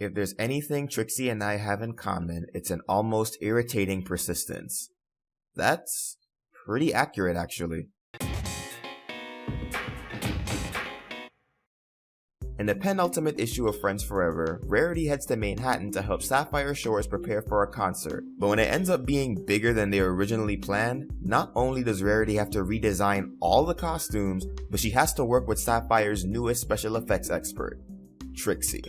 If there's anything Trixie and I have in common, it's an almost irritating persistence. That's pretty accurate, actually. In the penultimate issue of Friends Forever, Rarity heads to Manhattan to help Sapphire Shores prepare for a concert, but when it ends up being bigger than they originally planned, not only does Rarity have to redesign all the costumes, but she has to work with Sapphire's newest special effects expert, Trixie.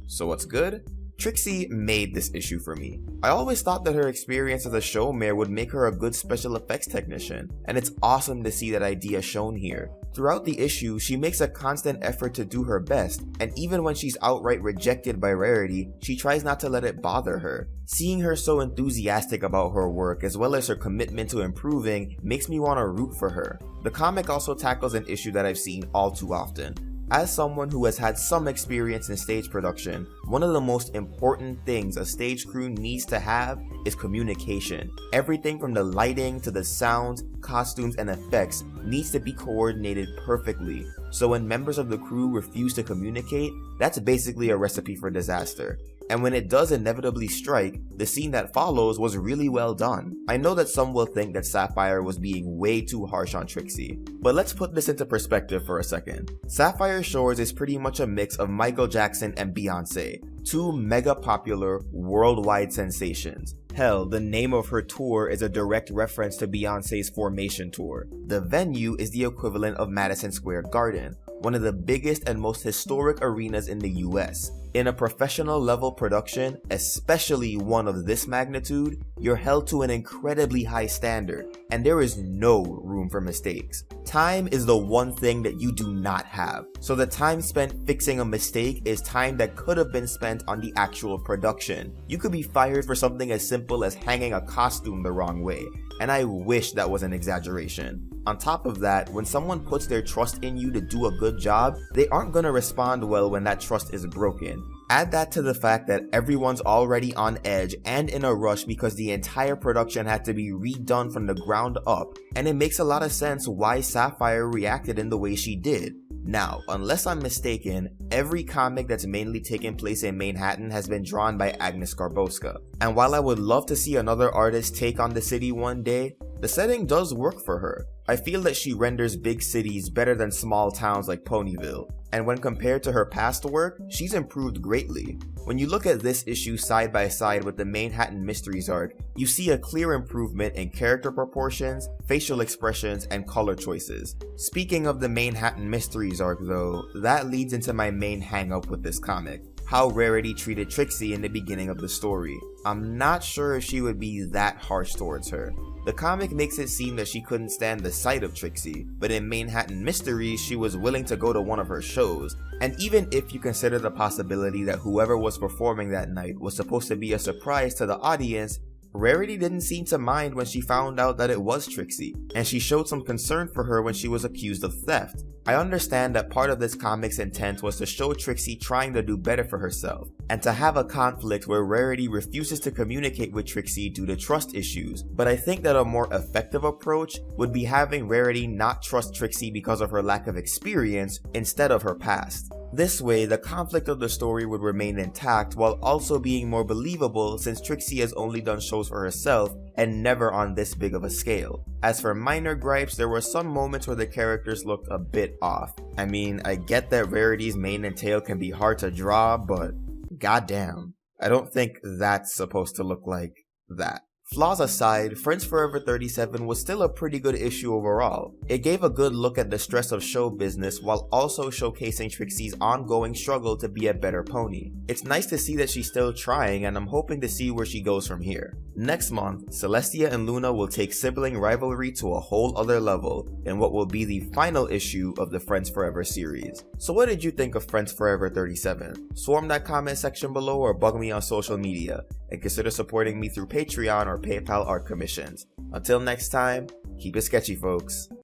So what's good? Trixie made this issue for me. I always thought that her experience as a showmare would make her a good special effects technician, and it's awesome to see that idea shown here. Throughout the issue, she makes a constant effort to do her best, and even when she's outright rejected by Rarity, she tries not to let it bother her. Seeing her so enthusiastic about her work as well as her commitment to improving makes me want to root for her. The comic also tackles an issue that I've seen all too often. As someone who has had some experience in stage production, one of the most important things a stage crew needs to have is communication. Everything from the lighting to the sounds, costumes, and effects needs to be coordinated perfectly. So when members of the crew refuse to communicate, that's basically a recipe for disaster. And when it does inevitably strike, the scene that follows was really well done. I know that some will think that Sapphire was being way too harsh on Trixie, but let's put this into perspective for a second. Sapphire Shores is pretty much a mix of Michael Jackson and Beyonce, two mega popular worldwide sensations. Hell, the name of her tour is a direct reference to Beyonce's Formation tour. The venue is the equivalent of Madison Square Garden, one of the biggest and most historic arenas in the US. In a professional level production, especially one of this magnitude, you're held to an incredibly high standard, and there is no room for mistakes. Time is the one thing that you do not have, so the time spent fixing a mistake is time that could have been spent on the actual production. You could be fired for something as simple as hanging a costume the wrong way, and I wish that was an exaggeration. On top of that, when someone puts their trust in you to do a good job, they aren't gonna respond well when that trust is broken. Add that to the fact that everyone's already on edge and in a rush because the entire production had to be redone from the ground up, and it makes a lot of sense why Sapphire reacted in the way she did. Now, unless I'm mistaken, every comic that's mainly taken place in Manhattan has been drawn by Agnes Garboska. And while I would love to see another artist take on the city one day, the setting does work for her. I feel that she renders big cities better than small towns like Ponyville, and when compared to her past work, she's improved greatly. When you look at this issue side by side with the Manhattan Mysteries arc, you see a clear improvement in character proportions, facial expressions, and color choices. Speaking of the Manhattan Mysteries arc though, that leads into my main hang-up with this comic: how Rarity treated Trixie in the beginning of the story. I'm not sure if she would be that harsh towards her. The comic makes it seem that she couldn't stand the sight of Trixie, but in Manhattan Mysteries, she was willing to go to one of her shows. And even if you consider the possibility that whoever was performing that night was supposed to be a surprise to the audience, Rarity didn't seem to mind when she found out that it was Trixie, and she showed some concern for her when she was accused of theft. I understand that part of this comic's intent was to show Trixie trying to do better for herself, and to have a conflict where Rarity refuses to communicate with Trixie due to trust issues, but I think that a more effective approach would be having Rarity not trust Trixie because of her lack of experience instead of her past. This way, the conflict of the story would remain intact while also being more believable, since Trixie has only done shows for herself and never on this big of a scale. As for minor gripes, there were some moments where the characters looked a bit off. I mean, I get that Rarity's mane and tail can be hard to draw, but goddamn, I don't think that's supposed to look like that. Flaws aside, Friends Forever 37 was still a pretty good issue overall. It gave a good look at the stress of show business while also showcasing Trixie's ongoing struggle to be a better pony. It's nice to see that she's still trying, and I'm hoping to see where she goes from here. Next month, Celestia and Luna will take sibling rivalry to a whole other level in what will be the final issue of the Friends Forever series. So what did you think of Friends Forever 37? Swarm that comment section below or bug me on social media, and consider supporting me through Patreon or PayPal art commissions. Until next time, keep it sketchy, folks.